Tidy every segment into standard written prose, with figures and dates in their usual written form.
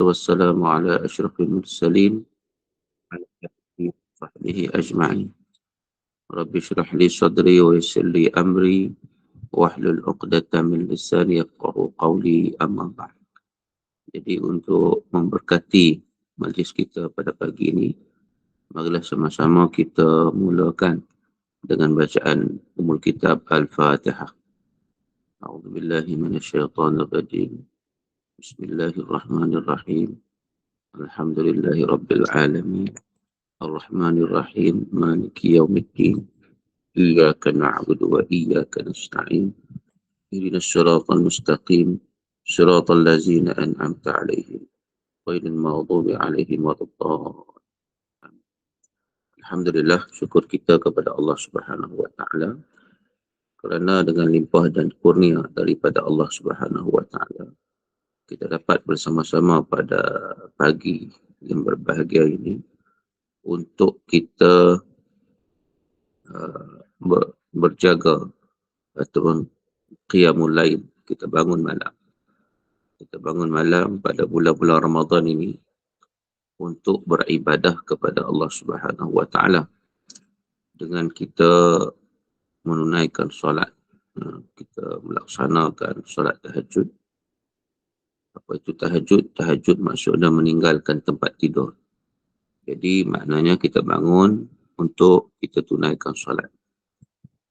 والسلام على أشرف المرسلين وعلى آله وصحبه أجمعين. رب اشرح لي صدري ويسر لي أمري واحلل عقدة من lisani yafqahu qawli, amma ba'd. Jadi untuk memberkati majlis kita pada pagi ini, marilah sama-sama kita mulakan dengan bacaan Ummul Kitab Al-Fatihah. A'udzubillahi minasyaitonir rajim. Bismillahirrahmanirrahim. Alhamdulillahi rabbil alamin. Ar-Rahmanir-Rahim, Maliki Yawmiddin, Iyyaka na'budu wa iyyaka nasta'in, Ihdinas siratal mustaqim, siratal ladzina an'amta 'alaihim, ghairil maghdubi 'alaihim waladdallin. Alhamdulillah, syukur kita kepada Allah Subhanahu wa taala kerana dengan limpah dan kurnia daripada Allah Subhanahu wa taala kita dapat bersama-sama pada pagi yang berbahagia ini untuk kita berjaga ataupun qiyamul lail, kita bangun malam. Kita bangun malam pada bulan-bulan Ramadan ini untuk beribadah kepada Allah Subhanahu wa taala dengan kita menunaikan solat, kita melaksanakan solat tahajud. Apa itu tahajud? Tahajud maksudnya meninggalkan tempat tidur. Jadi maknanya kita bangun untuk kita tunaikan solat.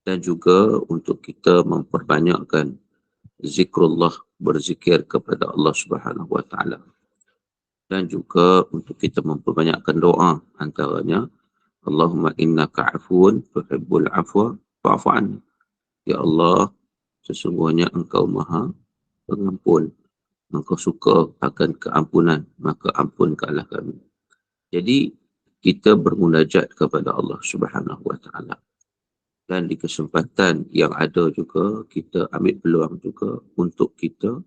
Dan juga untuk kita memperbanyakkan zikrullah, berzikir kepada Allah Subhanahu wa taala. Dan juga untuk kita memperbanyakkan doa, antaranya Allahumma innaka afuun tuhibbul afwa fa'fu anni. Ya Allah, sesungguhnya Engkau Maha Pengampun. Engkau suka akan keampunan, maka ampunkanlah kami. Jadi kita bermunajat kepada Allah Subhanahu wa taala. Dan di kesempatan yang ada juga kita ambil peluang juga untuk kita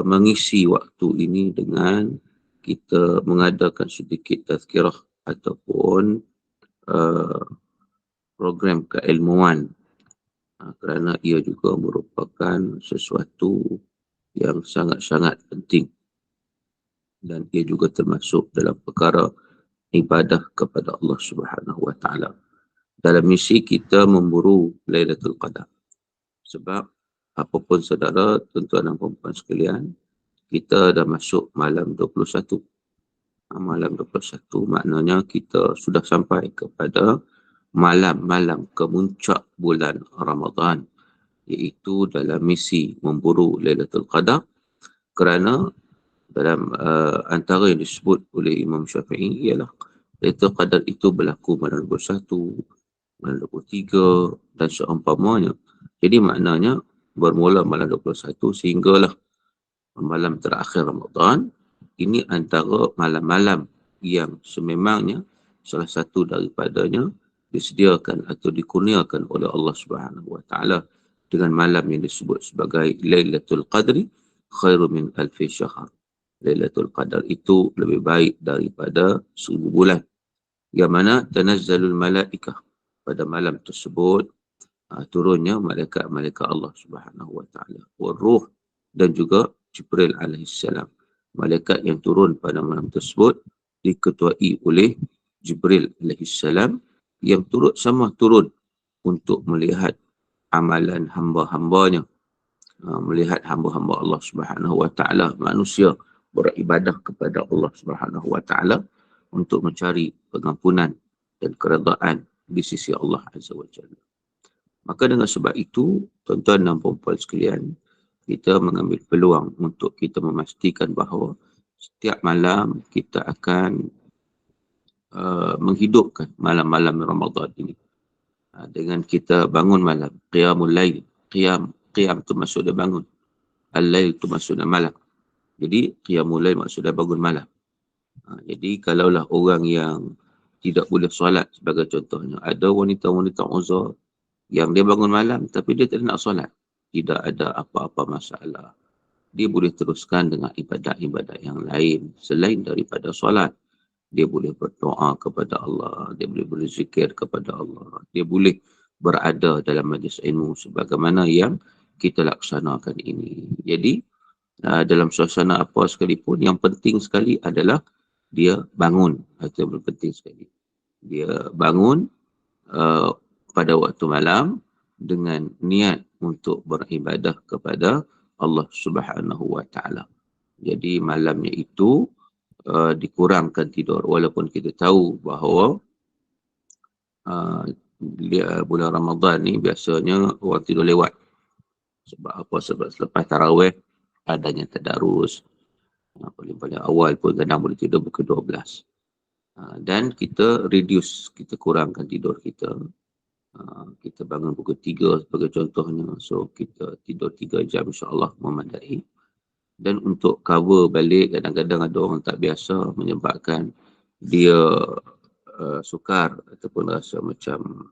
mengisi waktu ini dengan kita mengadakan sedikit tazkirah ataupun program keilmuan, kerana ia juga merupakan sesuatu yang sangat-sangat penting dan ia juga termasuk dalam perkara ibadah kepada Allah Subhanahu wa taala. Dalam misi kita memburu Lailatul Qadar. Sebab apapun saudara, tuan-tuan dan puan-puan sekalian, kita dah masuk malam 21. Malam 21 maknanya kita sudah sampai kepada malam-malam kemuncak bulan Ramadan, iaitu dalam misi memburu Lailatul Qadar, kerana dalam antara yang disebut oleh Imam Syafi'i ialah Lailatul Qadar itu berlaku malam 21, malam 23 dan seumpamanya. Jadi maknanya bermula malam 21 sehinggalah malam terakhir Ramadan. Ini antara malam-malam yang sememangnya salah satu daripadanya disediakan atau dikurniakan oleh Allah Subhanahu wa taala dengan malam yang disebut sebagai Lailatul Qadri khairu min alfi syahr. Lailatul Qadar itu lebih baik daripada 1000 bulan. Yang mana tanazzalul malaikah, pada malam tersebut turunnya malaikat-malaikat Allah Subhanahu wa taala, waruh, dan juga Jibril alaihissalam. Malaikat yang turun pada malam tersebut diketuai oleh Jibril alaihissalam yang turun untuk melihat amalan hamba-hambanya, melihat hamba-hamba Allah Subhanahu wa taala, manusia beribadah kepada Allah Subhanahu wa taala untuk mencari pengampunan dan keredaan di sisi Allah Azza wa Jalla. Maka dengan sebab itu, tuan-tuan dan puan-puan sekalian, kita mengambil peluang untuk kita memastikan bahawa setiap malam kita akan menghidupkan malam-malam Ramadan ini dengan kita bangun malam, qiyamul lail. Qiyam tu maksudnya bangun, al-lail tu maksudnya malam. Jadi qiyamul lail maksudnya bangun malam. Jadi kalaulah orang yang tidak boleh solat, sebagai contohnya, ada wanita-wanita uzur yang dia bangun malam tapi dia tidak nak solat, tidak ada apa-apa masalah. Dia boleh teruskan dengan ibadat-ibadat yang lain selain daripada solat. Dia boleh berdoa kepada Allah, dia boleh berzikir kepada Allah, dia boleh berada dalam majlis ilmu sebagaimana yang kita laksanakan ini. Jadi dalam suasana apa sekalipun, yang penting sekali adalah dia bangun. Itu yang penting sekali. Dia bangun pada waktu malam dengan niat untuk beribadah kepada Allah Subhanahu wa Ta'ala. Jadi malamnya itu dikurangkan tidur, walaupun kita tahu bahawa bulan Ramadan ni biasanya orang tidur lewat. Sebab apa? Sebab selepas tarawih adanya tadarus. Paling-paling awal pun kadang boleh tidur pukul 12. Dan kita reduce, kita kurangkan tidur kita. Kita bangun pukul 3 sebagai contohnya. So kita tidur 3 jam insyaAllah memadai. Dan untuk cover balik, kadang-kadang ada orang tak biasa menyebabkan dia sukar ataupun rasa macam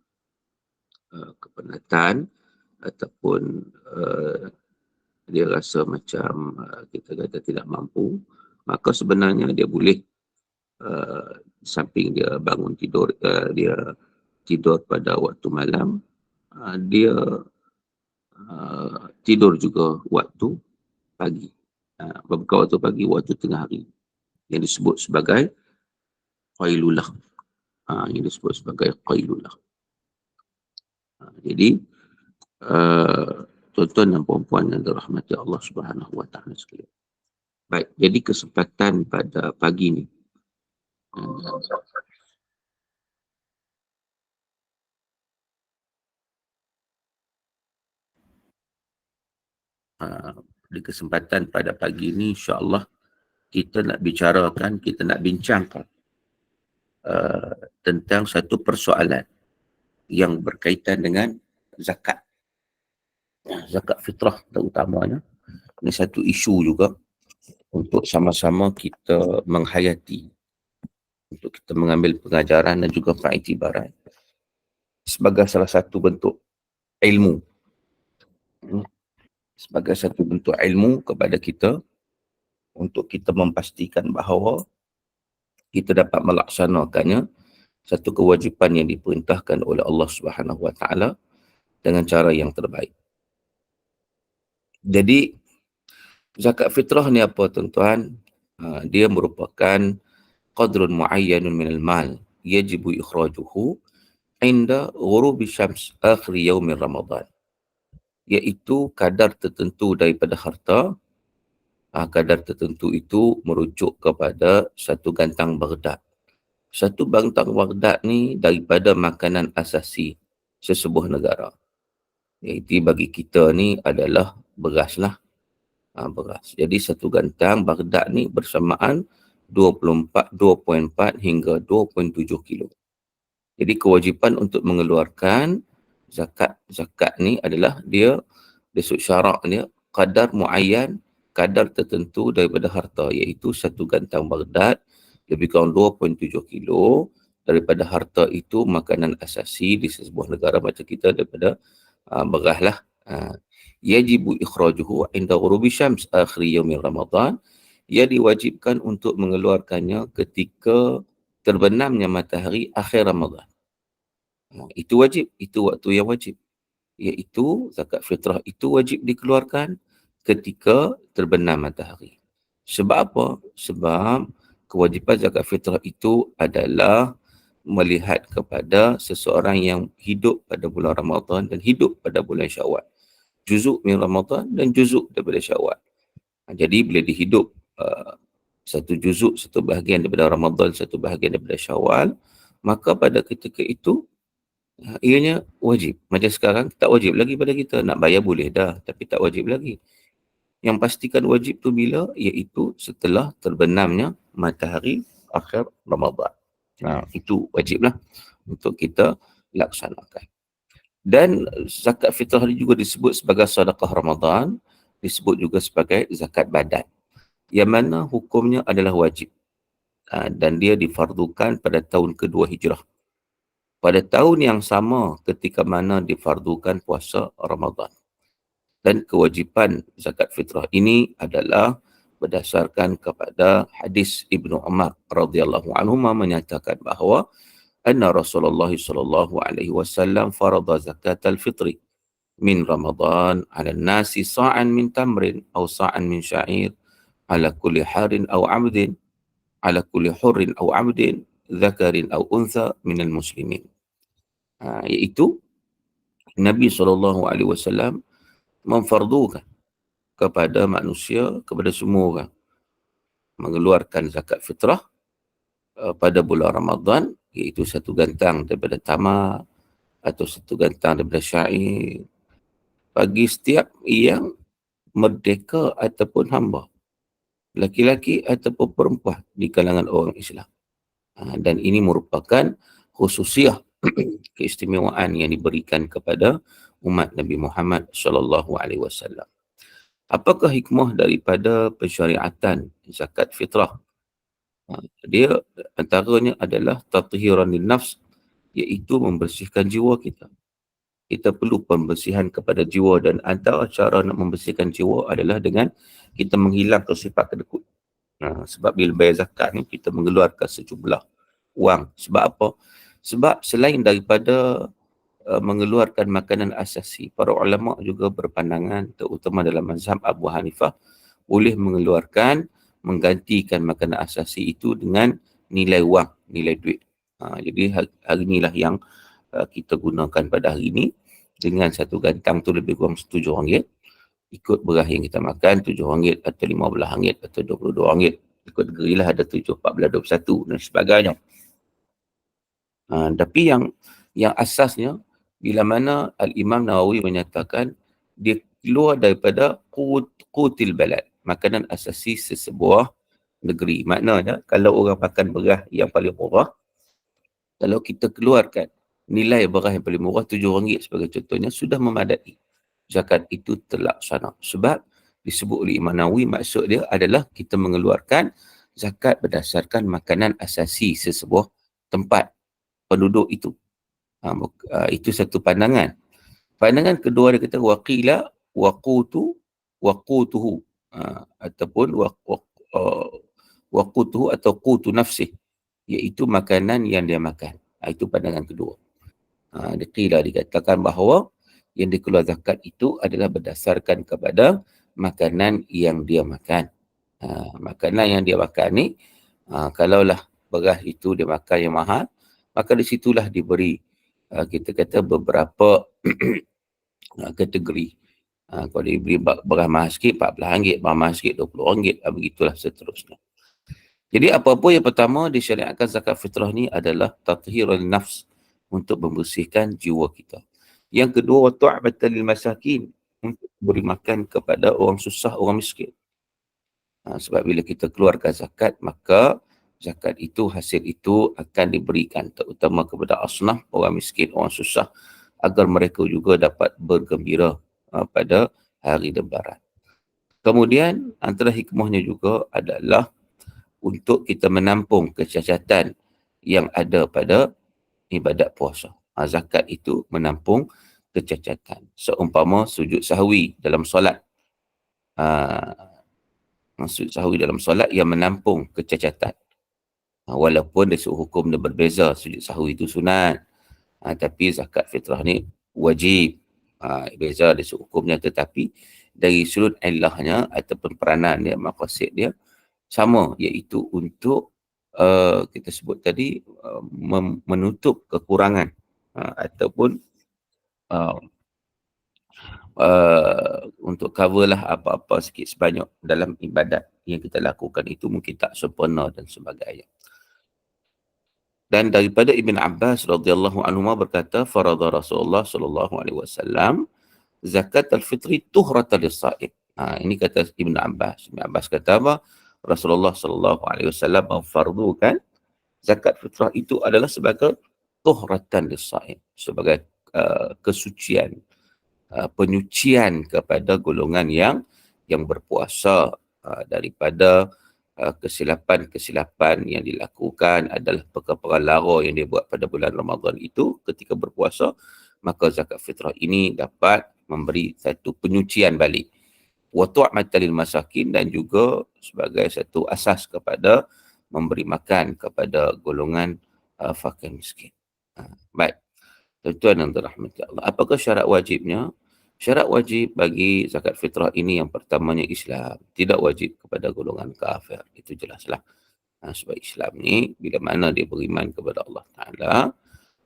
kepenatan, ataupun dia rasa macam kita kata tidak mampu, maka sebenarnya dia boleh samping dia bangun tidur, dia tidur pada waktu malam, dia tidur juga waktu pagi. Bukan waktu pagi, waktu tengah hari, yang disebut sebagai qailulah. Yang disebut sebagai qailulah. Jadi tuan-tuan dan puan-puan yang dirahmati Allah Subhanahu wa Ta'ala sekalian. Baik, jadi kesempatan pada pagi ni di kesempatan pada pagi ni insya-Allah kita nak bicarakan, kita nak bincangkan tentang satu persoalan yang berkaitan dengan zakat. Zakat fitrah terutamanya. Ini satu isu juga untuk sama-sama kita menghayati, untuk kita mengambil pengajaran dan juga pengiktibaran sebagai salah satu bentuk ilmu. Sebagai satu bentuk ilmu kepada kita untuk kita memastikan bahawa kita dapat melaksanakannya, satu kewajipan yang diperintahkan oleh Allah Subhanahu wa Ta'ala dengan cara yang terbaik. Jadi zakat fitrah ni apa tuan-tuan? Dia merupakan qadrun muayyanun minal mal yajibu ikhrajuhu inda ghurubi syams akhir yaumir Ramadan. Iaitu kadar tertentu daripada harta. Kadar tertentu itu merujuk kepada satu gantang Baghdad. Satu gantang Baghdad ni daripada makanan asasi sesebuah negara. Iaitu bagi kita ni adalah beras lah. Beras. Jadi satu gantang Baghdad ni bersamaan 2.4 hingga 2.7 kilo. Jadi kewajipan untuk mengeluarkan zakat ni adalah dia disebut syarak dia kadar muayyan, kadar tertentu daripada harta, iaitu satu gantang Baghdad lebih kurang 2.7 kilo daripada harta itu makanan asasi di sebuah negara macam kita daripada beras lah. Yajibu ikhrajuhu inda ghurubi syams akhir yaumir Ramadan. Ia diwajibkan untuk mengeluarkannya ketika terbenamnya matahari akhir Ramadan. Itu wajib, itu waktu yang wajib. Iaitu zakat fitrah itu wajib dikeluarkan ketika terbenam matahari. Sebab apa? Sebab kewajipan zakat fitrah itu adalah melihat kepada seseorang yang hidup pada bulan Ramadan dan hidup pada bulan Syawal. Juzuk min Ramadan dan juzuk daripada Syawal. Jadi bila dihidup satu juzuk, satu bahagian daripada Ramadan, satu bahagian daripada Syawal, maka pada ketika itu ianya wajib. Macam sekarang tak wajib lagi pada kita. Nak bayar boleh dah, tapi tak wajib lagi. Yang pastikan wajib tu bila? Iaitu setelah terbenamnya matahari akhir Ramadan. Itu wajiblah untuk kita laksanakan. Dan zakat fitrah ini juga disebut sebagai sedekah Ramadan, disebut juga sebagai zakat badan, yang mana hukumnya adalah wajib. Dan dia difardukan pada tahun kedua hijrah. Pada tahun yang sama ketika mana difardukan puasa Ramadan. Dan kewajipan zakat fitrah ini adalah berdasarkan kepada hadis Ibnu Umar radhiyallahu anhu menyatakan bahawa anna Rasulullah sallallahu alaihi wasallam farada zakat al-fitri min Ramadan ala nasi sa'an min tamrin aw sa'an min sya'ir ala kulli harin aw 'abdin ala kulli hurrin aw 'abdin dzakarin aw untha minal muslimin. Iaitu Nabi SAW memfardukan kepada manusia, kepada semua orang, mengeluarkan zakat fitrah pada bulan Ramadan, iaitu satu gantang daripada tamar atau satu gantang daripada syair bagi setiap yang merdeka ataupun hamba, laki-laki ataupun perempuan di kalangan orang Islam. Dan ini merupakan khususiah keistimewaan yang diberikan kepada umat Nabi Muhammad SAW. Apakah hikmah daripada pensyariatan zakat fitrah? Dia antaranya adalah tathiran lin nafs, iaitu membersihkan jiwa kita. Kita perlu pembersihan kepada jiwa, dan antara cara nak membersihkan jiwa adalah dengan kita menghilangkan sifat kedekut. Sebab bila bayar zakat ni, kita mengeluarkan sejumlah wang. Sebab apa? Sebab selain daripada mengeluarkan makanan asasi, para ulama juga berpandangan, terutama dalam mazhab Abu Hanifah, boleh mengeluarkan, menggantikan makanan asasi itu dengan nilai wang, nilai duit. Jadi hari inilah yang kita gunakan pada hari ini, dengan satu gantang tu lebih kurang RM7, ikut beras yang kita makan, RM7 atau RM15 atau RM22, ikut negeri lah, ada 7, 14, 21 dan sebagainya. Tapi yang asasnya, bila mana Al-Imam Nawawi menyatakan dia keluar daripada qutil balad, makanan asasi sesebuah negeri. Maknanya kalau orang makan beras yang paling murah, kalau kita keluarkan nilai beras yang paling murah RM7 sebagai contohnya, sudah memadai. Zakat itu terlaksana. Sebab disebut oleh Imam Nawawi, maksud dia adalah kita mengeluarkan zakat berdasarkan makanan asasi sesebuah tempat penduduk itu. Itu satu pandangan. Pandangan kedua dia kata waqila waqutuhu, ataupun waqutuhu atau qutu nafsih, iaitu makanan yang dia makan. Itu pandangan kedua. Dikatakan bahawa yang dikeluar zakat itu adalah berdasarkan kepada makanan yang dia makan. Makanan yang dia makan ni, kalaulah beras itu dia makan yang mahal, maka di situlah diberi kita kata beberapa kategori. Kalau diberi beras mahal sikit RM14, beras mahal sikit RM20, begitulah seterusnya. Jadi apa-apa yang pertama disyariatkan zakat fitrah ni adalah tathhirul nafs, untuk membersihkan jiwa kita. Yang kedua, tu'batan lil masakin, untuk beri makan kepada orang susah, orang miskin. Sebab bila kita keluarkan zakat, maka zakat itu, hasil itu akan diberikan terutama kepada asnaf, orang miskin, orang susah, agar mereka juga dapat bergembira pada hari Lebaran. Kemudian antara hikmahnya juga adalah untuk kita menampung kecacatan yang ada pada ibadat puasa. Zakat itu menampung kecacatan. Seumpama sujud sahwi dalam solat. Sujud sahwi dalam solat yang menampung kecacatan. Walaupun dari sudut hukum dia berbeza, sujud sahwi itu sunat. Tapi zakat fitrah ni wajib. Beza dari sudut hukumnya, tetapi dari sudut ilahnya ataupun peranan dia, maqasid dia sama, iaitu untuk kita sebut tadi menutup kekurangan ataupun untuk cover lah apa-apa sikit sebanyak dalam ibadat yang kita lakukan itu mungkin tak sempurna dan sebagainya. Dan daripada Ibn Abbas radhiyallahu anhu berkata, farada Rasulullah sallallahu alaihi wasallam zakat al-fitri tuhratan lis-shaim. Ini kata Ibn Abbas. Ibn Abbas kata apa? Rasulullah sallallahu alaihi wasallam memfardukan zakat fitrah itu adalah sebagai tuhratan lis-shaim, sebagai kesucian, penyucian kepada golongan yang berpuasa daripada kesilapan-kesilapan yang dilakukan, adalah perkara-perkara lara yang dia buat pada bulan Ramadan itu ketika berpuasa. Maka zakat fitrah ini dapat memberi satu penyucian balik, wa tu'matan lil masakin, dan juga sebagai satu asas kepada memberi makan kepada golongan fakir miskin. Baik, tuan-tuan yang dirahmati Allah, apakah syarat wajibnya? Syarat wajib bagi zakat fitrah ini yang pertamanya Islam. Tidak wajib kepada golongan kafir. Itu jelaslah. Sebab Islam ni bila mana dia beriman kepada Allah Ta'ala,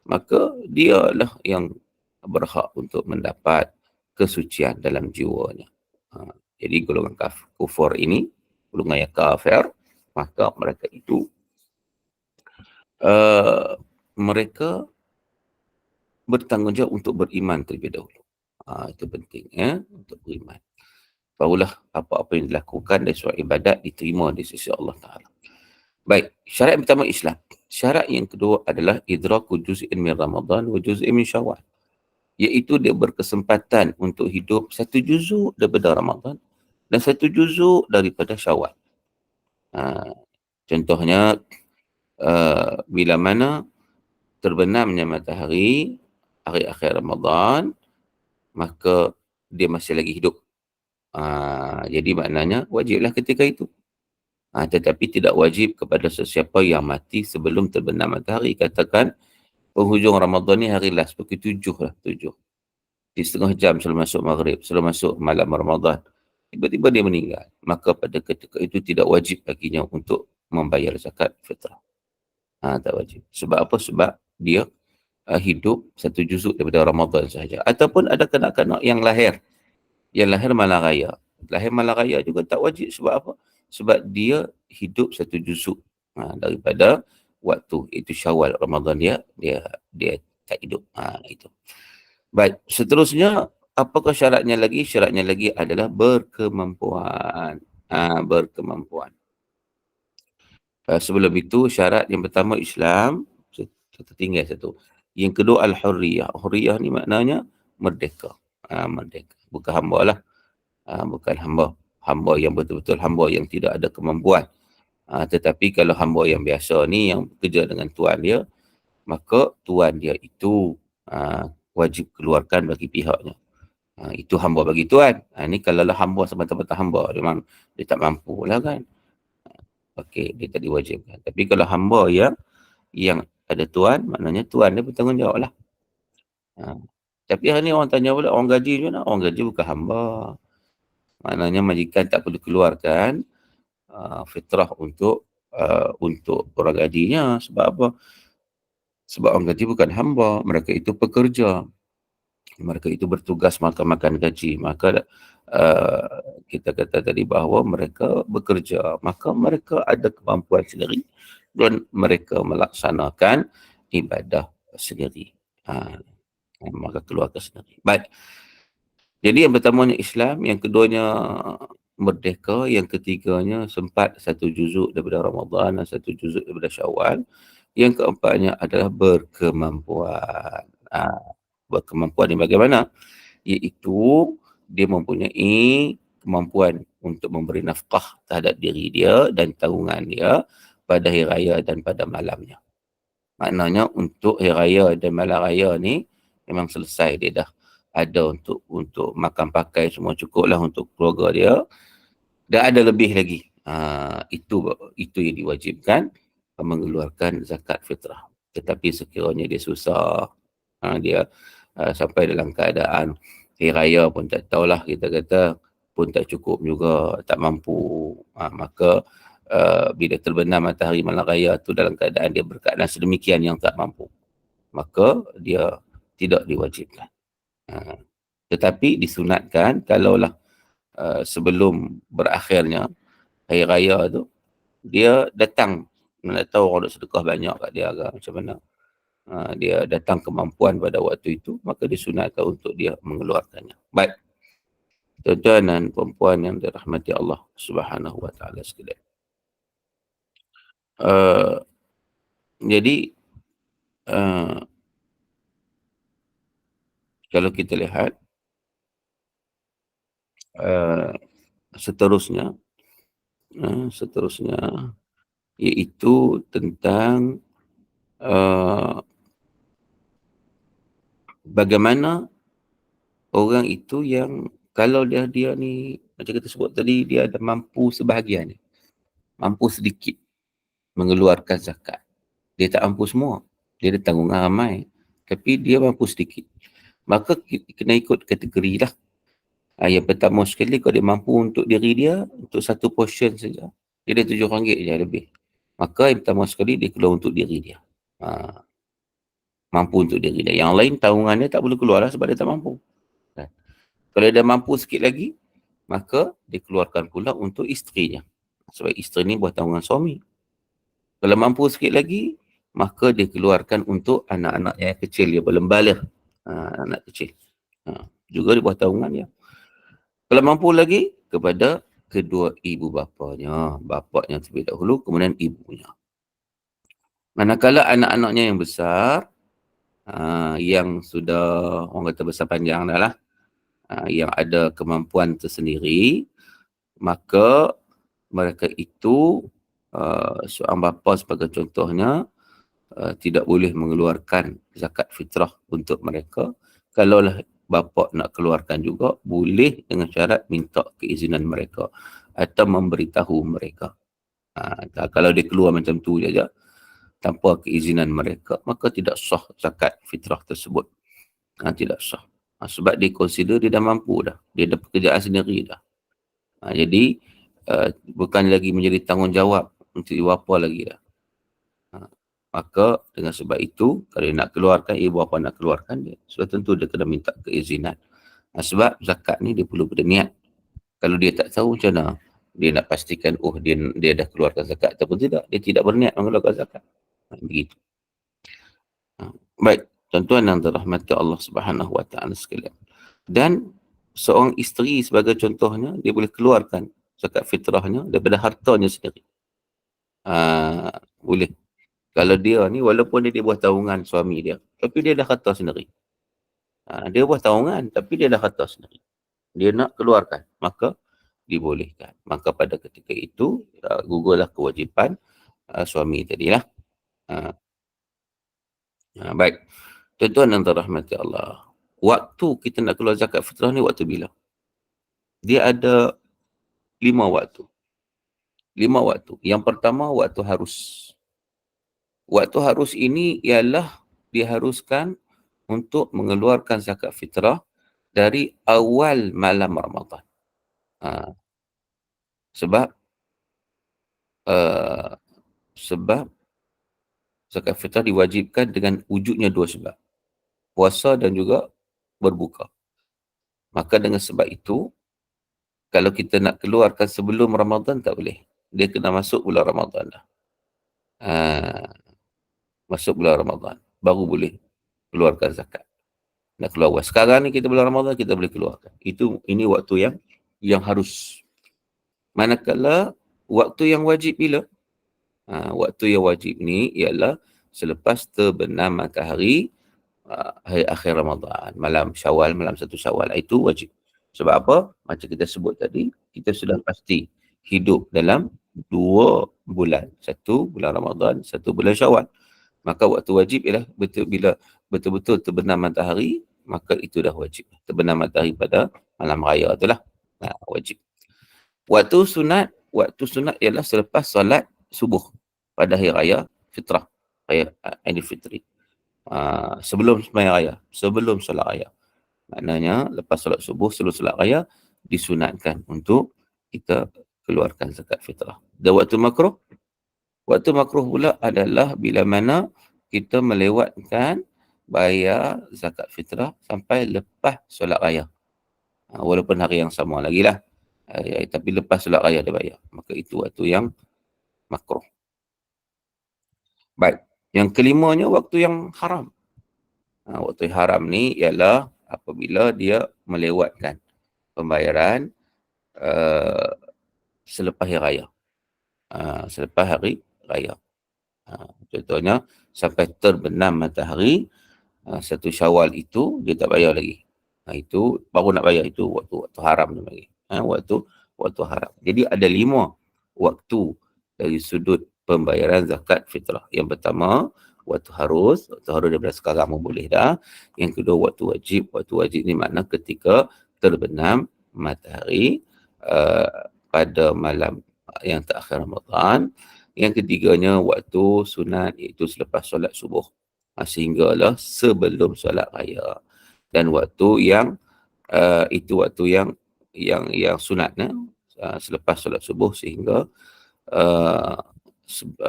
maka dialah yang berhak untuk mendapat kesucian dalam jiwanya. Jadi golongan kufur ini, golongan yang kafir, maka mereka itu mereka bertanggungjawab untuk beriman terlebih dahulu. Itu penting ya, untuk beriman. Barulah apa-apa yang dilakukan dari suatu ibadat diterima di sisi Allah Ta'ala. Baik, syarat yang pertama Islam. Syarat yang kedua adalah idraku juz'in min Ramadan wa juz'in min Syawal. Iaitu dia berkesempatan untuk hidup satu juzuk daripada Ramadan dan satu juzuk daripada Syawal. Contohnya, bila mana terbenamnya matahari hari akhir Ramadan, maka dia masih lagi hidup. Jadi maknanya wajiblah ketika itu. Tetapi tidak wajib kepada sesiapa yang mati sebelum terbenam matahari. Katakan penghujung Ramadan ni hari last, pukul 7 lah, 7. Di setengah jam sebelum masuk maghrib, sebelum masuk malam Ramadan, tiba-tiba dia meninggal. Maka pada ketika itu tidak wajib baginya untuk membayar zakat fitrah. Tak wajib. Sebab apa? Sebab dia hidup satu juzuk daripada Ramadan sahaja. Ataupun ada kanak-kanak yang lahir malam raya. Lahir malam raya juga tak wajib. Sebab apa? Sebab dia hidup satu juzuk daripada waktu itu Syawal. Ramadan dia tak hidup. Itu. Baik, seterusnya apakah syaratnya lagi? Syaratnya lagi adalah berkemampuan. Berkemampuan. Sebelum itu syarat yang pertama Islam, tertinggal satu. Yang kedua al-hurriyah. Hurriyah ni maknanya merdeka. Merdeka. Bukan hamba lah. Bukan hamba. Hamba yang betul-betul hamba yang tidak ada kemampuan. Tetapi kalau hamba yang biasa ni yang bekerja dengan tuan dia, maka tuan dia itu wajib keluarkan bagi pihaknya. Itu hamba bagi tuan. Ni kalau lah hamba semata-mata hamba, memang dia tak mampu lah kan. Okey, dia tak diwajibkan. Tapi kalau hamba yang ada tuan, maknanya tuan dia bertanggungjawab lah. Tapi hari ni orang tanya pula, orang gaji macam mana? Orang gaji bukan hamba. Maknanya majikan tak perlu keluarkan fitrah untuk orang gajinya. Sebab apa? Sebab orang gaji bukan hamba. Mereka itu pekerja. Mereka itu bertugas makan gaji. Maka kita kata tadi bahawa mereka bekerja. Maka mereka ada kemampuan sendiri dan mereka melaksanakan ibadah sendiri. Maka keluarga sendiri. Baik. Jadi yang pertamanya Islam, yang keduanya merdeka, yang ketiganya sempat satu juzuk daripada Ramadan dan satu juzuk daripada Syawal. Yang keempatnya adalah berkemampuan. Berkemampuan yang bagaimana? Iaitu dia mempunyai kemampuan untuk memberi nafkah terhadap diri dia dan tanggungan dia pada hari raya dan pada malamnya. Maknanya untuk hari raya dan malam raya ni memang selesai, dia dah ada untuk makan pakai semua cukup lah untuk keluarga dia. Dan ada lebih lagi. Itu yang diwajibkan mengeluarkan zakat fitrah. Tetapi sekiranya dia susah, dia sampai dalam keadaan hari raya pun tak tahulah, kita kata pun tak cukup juga, tak mampu, maka bila terbenam matahari malam raya tu dalam keadaan dia berkeadaan sedemikian yang tak mampu, maka dia tidak diwajibkan. Tetapi disunatkan kalaulah sebelum berakhirnya hari raya tu dia datang, nak tahu orang nak sedekah banyak kat dia ke macam mana, dia datang kemampuan pada waktu itu, maka disunatkan untuk dia mengeluarkannya. Baik, tuan-tuan dan puan-puan yang dirahmati Allah Subhanahu wa taala sekalian. Jadi kalau kita lihat seterusnya iaitu tentang bagaimana orang itu yang kalau dia ni macam kita sebut tadi, dia ada mampu sebahagian, mampu sedikit mengeluarkan zakat. Dia tak mampu semua. Dia ada tanggungan ramai. Tapi dia mampu sedikit. maka kena ikut kategori lah. Yang pertama sekali, kalau dia mampu untuk diri dia, untuk satu portion saja, dia dah RM7 je lebih. Maka yang pertama sekali, dia keluar untuk diri dia. Mampu untuk diri dia. Yang lain, tanggungan dia tak boleh keluar lah sebab dia tak mampu. Kalau dia mampu sikit lagi, maka dia keluarkan pula untuk isterinya. Sebab isteri ni buat tanggungan suami. Kalau mampu sikit lagi, maka dia keluarkan untuk anak-anak yang kecil, dia belum balik. Anak kecil. Juga dia buat tanggungan dia. Kalau mampu lagi, kepada kedua ibu bapanya. Bapaknya terlebih dahulu, kemudian ibunya. Manakala anak-anaknya yang besar, yang sudah, orang kata besar panjang dah lah, yang ada kemampuan tersendiri, maka mereka itu, seorang bapa sebagai contohnya, tidak boleh mengeluarkan zakat fitrah untuk mereka. Kalaulah bapa nak keluarkan juga, boleh dengan syarat minta keizinan mereka atau memberitahu mereka. Kalau dia keluar macam tu saja tanpa keizinan mereka, maka tidak sah zakat fitrah tersebut. Tidak sah. Sebab dia consider dia dah mampu dah. Dia ada pekerjaan sendiri dah. Jadi bukan lagi menjadi tanggungjawab untuk ibu bapa lagi dah. Maka dengan sebab itu, kalau dia nak keluarkan, ibu bapa nak keluarkan, dia sudah tentu dia kena minta keizinan. Sebab zakat ni dia perlu berniat. Kalau dia tak tahu macam mana dia nak pastikan dia dah keluarkan zakat ataupun tidak, dia tidak berniat mengeluarkan zakat. Begitu. Baik, tuan-tuan yang dirahmati Allah Subhanahu Wa Taala sekalian. Dan seorang isteri sebagai contohnya, dia boleh keluarkan zakat fitrahnya daripada hartanya sendiri. Boleh. Kalau dia ni, walaupun dia buat tanggungan suami dia, tapi dia dah kata sendiri. Dia buat tanggungan, tapi dia dah kata sendiri. Dia nak keluarkan, maka dibolehkan. Maka pada ketika itu, gugurlah kewajipan suami tadilah. Baik. Tuan-tuan yang dirahmati Allah, waktu kita nak keluar zakat fitrah ni waktu bila? Dia ada 5 waktu. 5 waktu. Yang pertama, waktu harus. Waktu harus ini ialah diharuskan untuk mengeluarkan zakat fitrah dari awal malam Ramadan. Sebab zakat fitrah diwajibkan dengan wujudnya 2 sebab. Puasa dan juga berbuka. Maka dengan sebab itu, kalau kita nak keluarkan sebelum Ramadan tak boleh. Dia kena masuk bulan Ramadan dah. Masuk bulan Ramadan, baru boleh keluarkan zakat. Nak keluar. Sekarang ni kita bulan Ramadan, kita boleh keluarkan. Ini waktu yang harus. Manakala waktu yang wajib bila? Waktu yang wajib ni ialah selepas terbenam matahari hari akhir Ramadan, malam Syawal, malam 1 Syawal. Itu wajib. Sebab apa? Macam kita sebut tadi, kita sudah pasti hidup dalam 2 bulan. 1 bulan Ramadan, 1 bulan Syawal. Maka waktu wajib ialah bila betul-betul terbenam matahari, maka itu dah wajib. Terbenam matahari pada malam raya itulah. Wajib. Waktu sunat ialah selepas solat subuh pada hari raya fitrah, raya Aidil Fitri. Sebelum sembahyang raya, sebelum solat raya. Maknanya lepas solat subuh, sebelum solat raya, disunatkan untuk kita keluarkan zakat fitrah. Dan waktu makruh pula adalah bila mana kita melewatkan bayar zakat fitrah sampai lepas solat raya. Walaupun hari yang sama lagi lah. Tapi lepas solat raya dia bayar. Maka itu waktu yang makruh. Baik. Yang kelimanya waktu yang haram. Waktu yang haram ni ialah apabila dia melewatkan pembayaran selepas hari raya. Selepas hari raya. Contohnya, sampai terbenam matahari, 1 Syawal itu, dia tak bayar lagi. Itu baru nak bayar, itu waktu haram dia bagi. Waktu haram. Jadi ada 5 waktu dari sudut pembayaran zakat fitrah. Yang pertama, waktu harus daripada sekarang pun boleh dah. Yang kedua, waktu wajib. Waktu wajib ni makna ketika terbenam matahari pada malam yang terakhir Ramadan. Yang ketiganya, waktu sunat, iaitu selepas solat subuh. Sehinggalah sebelum solat raya. dan waktu yang itu waktu yang sunatnya selepas solat subuh sehingga uh,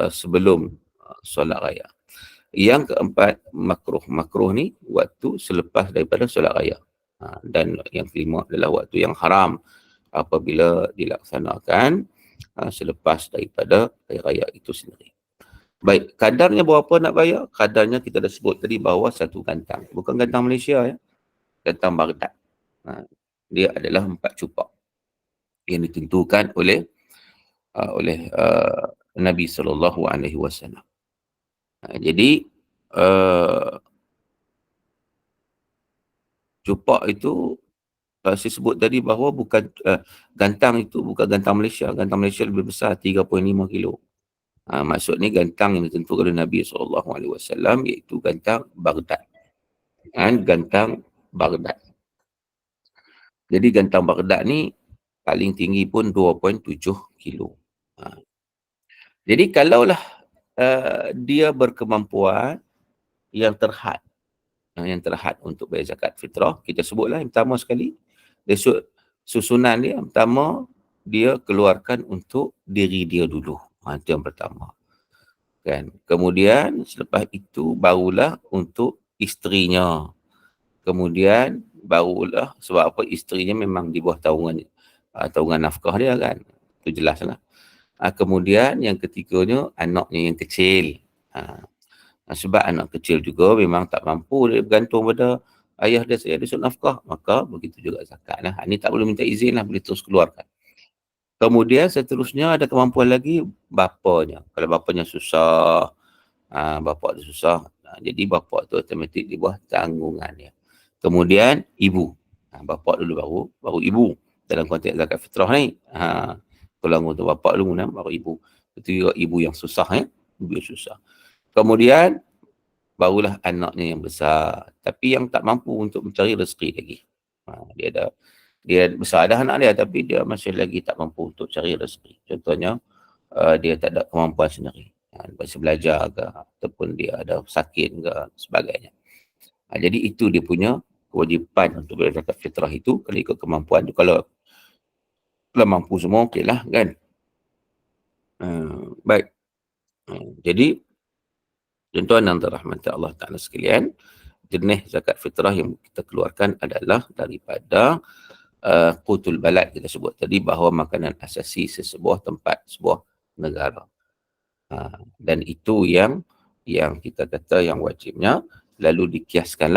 sebelum solat raya. Yang keempat, makruh. Makruh ni waktu selepas daripada solat raya. Dan yang kelima adalah waktu yang haram apabila dilaksanakan selepas daripada hari raya itu sendiri. Baik, kadarnya berapa nak bayar? Kadarnya kita dah sebut tadi bahawa satu gantang. Bukan gantang Malaysia ya. Gantang Baghdad. Dia adalah 4 cupak yang ditentukan oleh Nabi SAW. Jadi cupak itu saya sebut tadi bahawa bukan gantang itu bukan gantang Malaysia. Gantang Malaysia lebih besar, 3.5 kilo. Maksudnya gantang yang ditentukan oleh Nabi SAW iaitu gantang Baghdad. Gantang Baghdad. Jadi gantang Baghdad ni paling tinggi pun 2.7 kilo. Jadi kalaulah dia berkemampuan yang terhad untuk bayar zakat fitrah, kita sebutlah yang pertama sekali, susunan dia pertama, dia keluarkan untuk diri dia dulu. Itu yang pertama. Kan? Kemudian selepas itu barulah untuk isterinya. Kemudian barulah, sebab apa, isterinya memang di bawah taungan nafkah dia kan. Itu jelaslah. Kemudian yang ketiganya anaknya yang kecil. Sebab anak kecil juga memang tak mampu, dia bergantung pada ayah dia, saya ada suri nafkah, maka begitu juga zakat lah. Ini tak boleh minta izin lah, boleh terus keluarkan. Kemudian seterusnya ada kemampuan lagi bapanya. Kalau bapanya susah, bapa dia susah, jadi bapa tu automatik di bawah tanggungannya. Kemudian ibu, bapa dulu baru ibu dalam konteks zakat fitrah ni. Kalau untuk bapa dulu baru ibu. Itu juga ibu yang susah, ibu yang susah. Kemudian barulah anaknya yang besar, tapi yang tak mampu untuk mencari rezeki lagi. Dia besar dah anak dia, tapi dia masih lagi tak mampu untuk cari rezeki. Contohnya dia tak ada kemampuan sendiri, masih belajar ke, ataupun dia ada sakit ke, sebagainya. Jadi itu dia punya kewajipan untuk bayar zakat fitrah itu, kalau ikut kemampuan tu. Kalau mampu semua, okey lah kan. Baik. Jadi tuan-tuan dan rahmat Allah Ta'ala sekalian, jenis zakat fitrah yang kita keluarkan adalah daripada qutul balad, kita sebut tadi, bahawa makanan asasi sesebuah tempat, sebuah negara. Dan itu yang kita kata yang wajibnya, lalu dikiaskan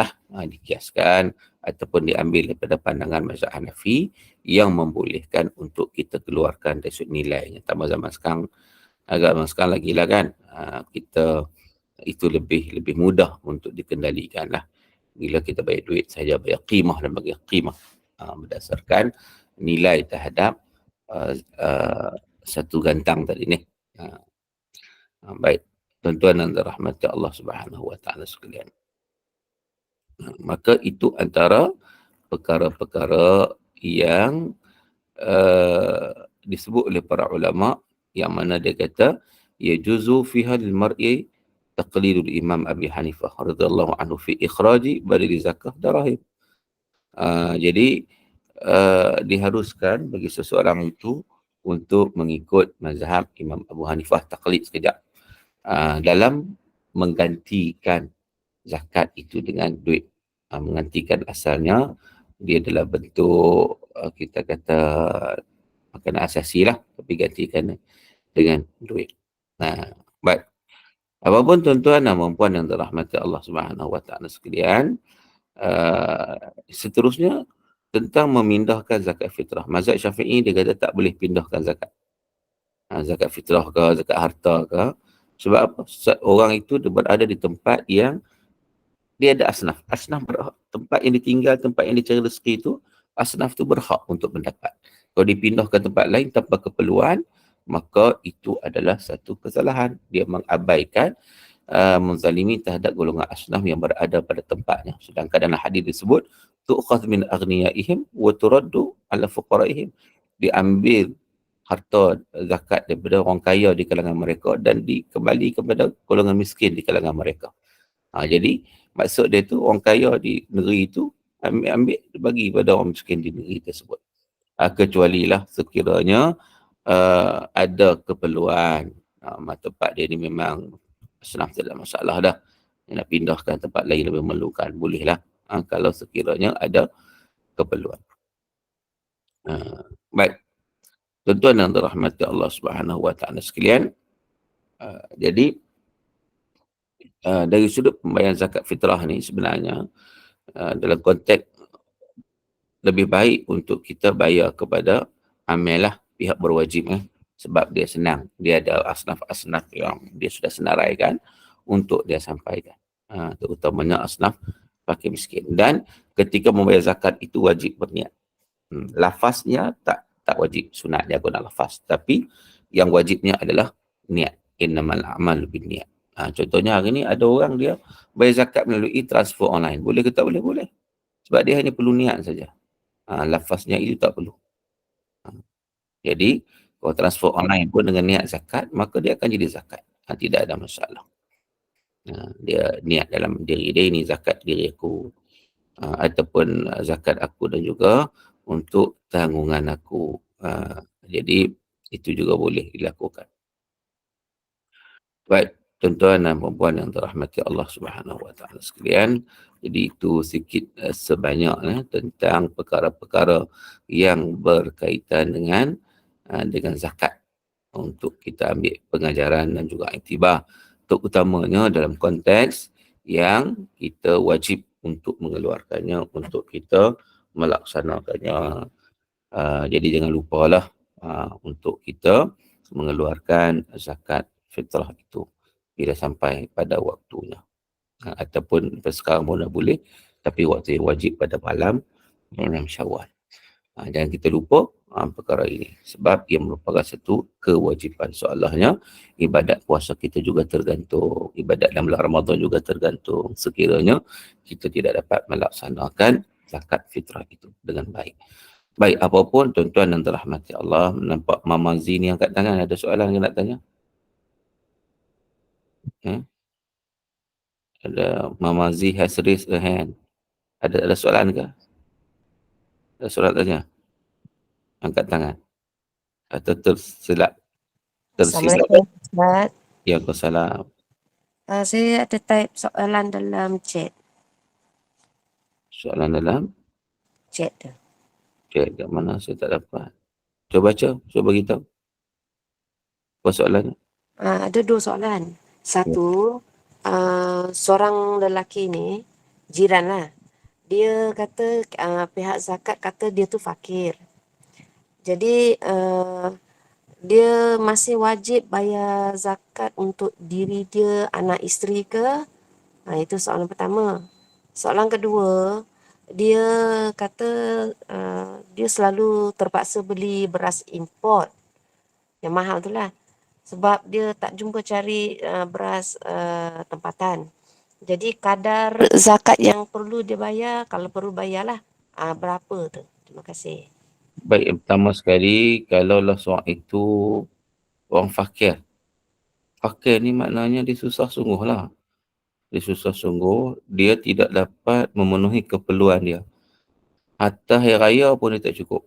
ataupun diambil daripada pandangan mazhab Hanafi yang membolehkan untuk kita keluarkan dari sudut nilainya. Tambah zaman sekarang, agak zaman sekarang lagi lah kan, kita itu lebih mudah untuk dikendalikan lah. Bila kita bayar duit saja, bayar qimah dan bagi qimah berdasarkan nilai terhadap satu gantang tadi ni. Baik, tuan-tuan dan rahmati Allah Subhanahu wa taala sekalian. Maka itu antara perkara-perkara yang disebut oleh para ulama, yang mana dia kata yajuzu fiha lil mar'i taqlidul Imam Abi Hanifah radhiyallahu anhu fi ikhraji badil zakah darahim. Jadi diharuskan bagi seseorang itu untuk mengikut mazhab Imam Abu Hanifah, taklid sekejap, dalam menggantikan zakat itu dengan duit. Menggantikan asalnya dia adalah bentuk kita kata makanan asasi lah, tapi gantikan dengan duit. Baik. Apapun tuan-tuan dan puan yang dirahmati Allah Subhanahu wa taala sekalian, seterusnya tentang memindahkan zakat fitrah. Mazhab Syafi'i dia kata tak boleh pindahkan zakat. Zakat fitrah ke, zakat harta ke. Sebab apa? Orang itu berada di tempat yang dia ada asnaf. Asnaf berhak. Tempat yang ditinggal, tempat yang dicari rezeki itu, asnaf tu berhak untuk mendapat. Kalau dipindahkan tempat lain tanpa keperluan, maka itu adalah satu kesalahan. Dia mengabaikan, menzalimi terhadap golongan asnaf yang berada pada tempatnya. Sedangkan dalam hadis disebut, tu'khadh min aghniyaihim wa turaddu ala fuqaraihim. Diambil harta zakat daripada orang kaya di kalangan mereka dan dikembali kepada golongan miskin di kalangan mereka. Jadi maksud dia tu, orang kaya di negeri itu ambil bagi pada orang miskin di negeri tersebut. Kecuali lah sekiranya ada keperluan, tempat dia ni memang senang tak ada masalah dah, dia nak pindahkan tempat lain lebih memerlukan, bolehlah kalau sekiranya ada keperluan. Baik, tuan-tuan yang dirahmati Allah Subhanahu Wa Taala sekalian, jadi dari sudut pembayaran zakat fitrah ni sebenarnya dalam konteks lebih baik untuk kita bayar kepada amilah pihak berwajib, sebab dia senang, dia ada asnaf-asnaf yang dia sudah senaraikan untuk dia sampaikan, terutamanya asnaf fakir miskin. Dan ketika membayar zakat itu wajib berniat. Lafaznya tak wajib, sunat dia guna lafaz, tapi yang wajibnya adalah niat. Innamal a'malu binniat. Contohnya hari ni ada orang dia bayar zakat melalui transfer online, boleh ke tak boleh? Boleh, sebab dia hanya perlu niat saja. Lafaznya itu tak perlu. Jadi kalau transfer online pun dengan niat zakat, maka dia akan jadi zakat. Tidak ada masalah. Dia niat dalam diri dia, ini zakat diri aku, ataupun zakat aku dan juga untuk tanggungan aku. Jadi itu juga boleh dilakukan. Baik, tuan-tuan dan puan-puan yang dirahmati Allah Subhanahu Wa Taala sekalian, jadi itu sikit sebanyak tentang perkara-perkara yang berkaitan dengan zakat, untuk kita ambil pengajaran dan juga iktibar, terutamanya dalam konteks yang kita wajib untuk mengeluarkannya, untuk kita melaksanakannya. Jadi jangan lupalah untuk kita mengeluarkan zakat fitrah itu bila sampai pada waktunya, ataupun sekarang pun dah boleh, tapi waktu yang wajib pada malam Syawal. Jangan kita lupa perkara ini, sebab ia merupakan satu kewajipan. Soalnya ibadat puasa kita juga tergantung, ibadat dalam bulan Ramadan juga tergantung, sekiranya kita tidak dapat melaksanakan zakat fitrah itu dengan baik. Baik, apapun tuan-tuan dan dirahmati Allah, nampak Mama Z ni angkat tangan, ada soalan yang nak tanya? Ada Mama Z has raised a hand. Ada soalan ke? Ada soalan tanya? Angkat tangan. Atau tersilap? Assalamualaikum Ustaz. Ya, Waalaikumsalam. Saya ada type soalan dalam chat. Soalan dalam? Chat tu. Chat kat mana? Saya tak dapat. Cuba baca, cuba beritahu. Apa soalannya? Ada dua soalan. Satu, seorang lelaki ni, jiran lah. Dia kata, pihak zakat kata dia tu fakir. Jadi, dia masih wajib bayar zakat untuk diri dia, anak isteri ke? Itu soalan pertama. Soalan kedua, dia kata dia selalu terpaksa beli beras import yang mahal tu lah, sebab dia tak jumpa cari beras tempatan. Jadi kadar zakat yang perlu dia bayar, kalau perlu bayarlah, berapa tu? Terima kasih. Baik, yang pertama sekali, kalaulah seorang itu orang fakir. Fakir ni maknanya dia susah sungguh lah. Dia susah sungguh, dia tidak dapat memenuhi keperluan dia. Hatta hari raya pun dia tak cukup.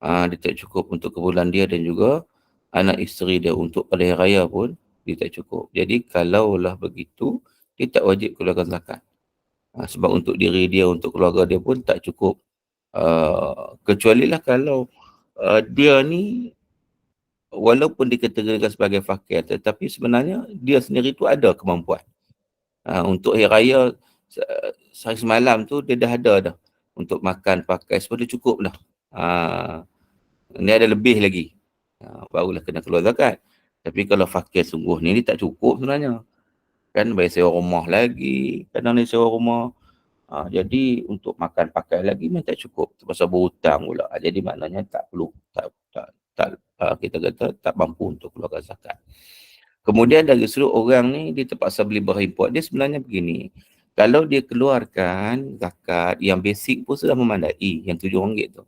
Dia tak cukup untuk keperluan dia dan juga anak isteri dia, untuk pada hari raya pun dia tak cukup. Jadi kalaulah begitu, dia tak wajib keluarkan zakat. Sebab untuk diri dia, untuk keluarga dia pun tak cukup. Kecuali lah kalau dia ni walaupun dikategorikan sebagai fakir, tetapi sebenarnya dia sendiri tu ada kemampuan. Untuk hari raya sehari semalam tu dia dah ada dah untuk makan, pakai, semua dia cukup dah. Ni ada lebih lagi, barulah kena keluar zakat. Tapi kalau fakir sungguh ni, dia tak cukup sebenarnya. Kan bayar sewa rumah lagi, kadang dia sewa rumah. Jadi untuk makan pakai lagi memang tak cukup, terpaksa berhutang pula. Jadi maknanya tak perlu, kita kata tak mampu untuk keluarkan zakat. Kemudian dari sudut orang ni, dia terpaksa beli barang import. Dia sebenarnya begini, kalau dia keluarkan zakat yang basic pun sudah memandai, yang RM7 tu.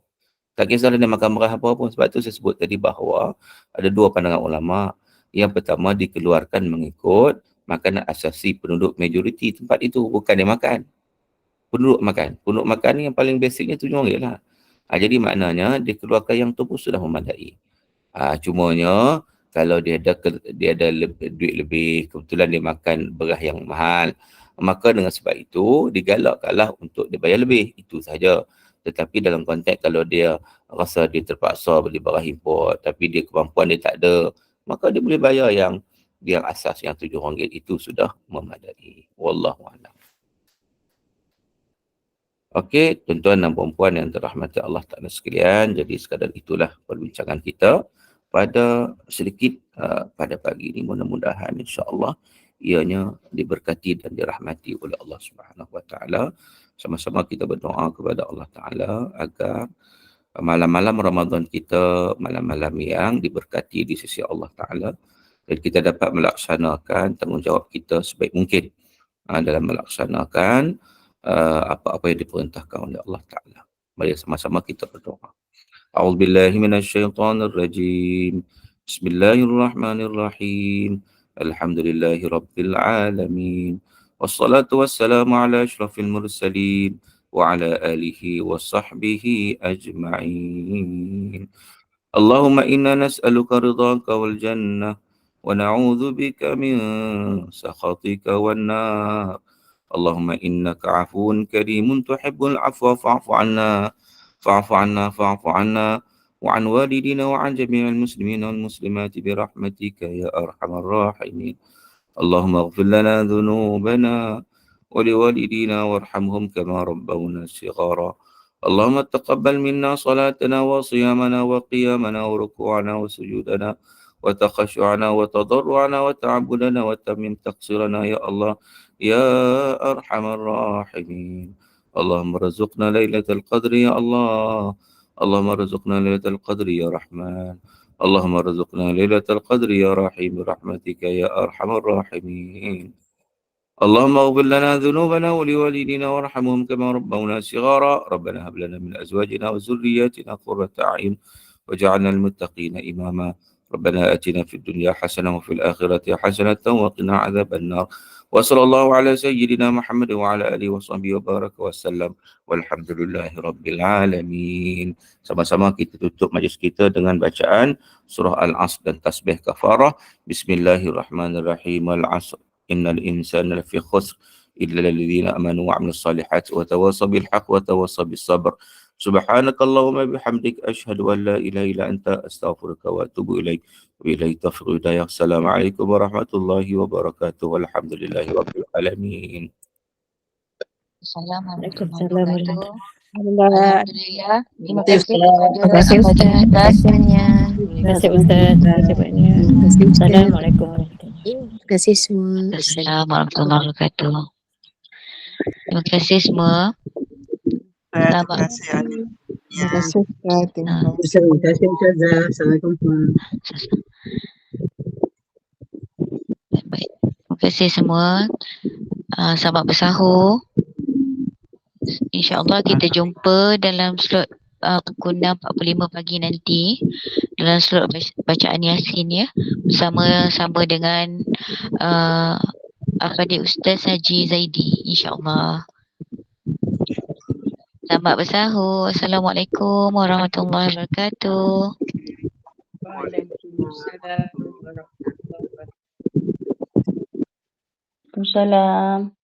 Tak kisahlah dia makan murah apa pun. Sebab tu saya sebut tadi bahawa ada dua pandangan ulama. Yang pertama, dikeluarkan mengikut makanan asasi penduduk majoriti tempat itu, bukan dia makan. penduduk makan. Penduduk makan ni yang paling basicnya RM7 lah. Jadi maknanya dia keluarkan yang tu pun sudah memadai. Cumanya kalau dia ada duit lebih, kebetulan dia makan beras yang mahal, maka dengan sebab itu digalakkanlah untuk dia bayar lebih. Itu saja. Tetapi dalam konteks kalau dia rasa dia terpaksa beli beras import tapi dia kemampuan dia tak ada, maka dia boleh bayar yang asas yang RM7 itu sudah memadai. Wallahualam. Okey, tuan-tuan dan puan-puan yang dirahmati Allah Ta'ala sekalian, jadi sekadar itulah perbincangan kita pada sedikit pada pagi ini. Mudah-mudahan insya-Allah ianya diberkati dan dirahmati oleh Allah Subhanahu Wa Ta'ala. Sama-sama kita berdoa kepada Allah Ta'ala agar malam-malam Ramadan kita, malam-malam yang diberkati di sisi Allah Ta'ala, dan kita dapat melaksanakan tanggungjawab kita sebaik mungkin dalam melaksanakan apa-apa yang diperintahkan oleh Allah Ta'ala. Mari sama-sama kita berdoa. A'udzubillahi minasyaitonirrajim. Bismillahirrahmanirrahim. Alhamdulillahi rabbil alamin. Wassalatu wassalamu ala asyrafil mursalin wa ala alihi wa sahbihi ajma'in. Allahumma inna nas'aluka ridhaka wal jannah wa na'udzu bika min sakhatika wan nar. اللهم إنك عفو كريم تحب العفو فاعف عنا فاعف عنا وعن والدينا وعن جميع المسلمين والمسلمات برحمتك يا أرحم الراحمين. اللهم اغفر لنا ذنوبنا ولوالدينا وارحمهم كما ربونا صغارا. اللهم تقبل منا صلاتنا وصيامنا وقيامنا وركوعنا وسجودنا وتخشعنا وتضرعنا وتعبدنا وتمم تقصيرنا يا الله يا أرحم الراحمين. اللهم ارزقنا ليلة القدر يا الله. اللهم ارزقنا ليلة القدر يا رحمن. اللهم ارزقنا ليلة القدر يا رحيم برحمتك يا أرحم الراحمين. اللهم اغفر لنا ذنوبنا ولوالدينا وارحمهم كما ربونا صغارا. ربنا هب لنا من أزواجنا وذرياتنا قرة أعين واجعلنا المتقين إماما. ربنا آتنا في الدنيا حسنة وفي الآخرة حسنة وقنا عذاب النار. وصلى الله على سيدنا محمد وعلى آله وصحبه وبارك وسلم. Walhamdulillahi Rabbil Alamin. Sama-sama kita tutup majlis kita dengan bacaan surah Al-Asr dan tasbih kafarah. Bismillahirrahmanirrahim. Al-Asr. Innal insana lafi khusr illa alladhina amanu wa 'amilus salihati wa tawassaw bil haqq wa tawassaw bis sabr. Subhanakallahumma bihamdik asyhadu an la ilaha illa anta astaghfiruka wa atubu ilaik. Wa ilaihi taufiq hidayah. Assalamualaikum warahmatullahi wabarakatuh. Walhamdulillahi rabbil alamin. Assalamualaikum Waalaikumsalam warahmatullahi warahmatullahi Alhamdulillah. Terima wabarakatuh. kasih kepada Ustaz. partisipasinya. Terima kasih Ustaz. Terima kasih banyak. Terima kasih Ustaz. Assalamualaikum warahmatullahi Terima kasih semua. Assalamualaikum warahmatullahi wabarakatuh. Terima kasih semua. Terima Selamat. kasih Ali. Terima kasih Ustaz. Terima Ah. kasih. Terima kasih Ustazah. Assalamualaikum. Baik. Terima kasih semua. Selamat bersahur. InsyaAllah kita jumpa dalam slot pukul 6.45 pagi nanti dalam slot bacaan Yasin ya, bersama-sama dengan Al-Fadhil Ustaz Haji Zaidi, insyaAllah. Selamat bersahur. Assalamualaikum warahmatullahi wabarakatuh. Waalaikumsalam warahmatullahi wabarakatuh. Waalaikumsalam.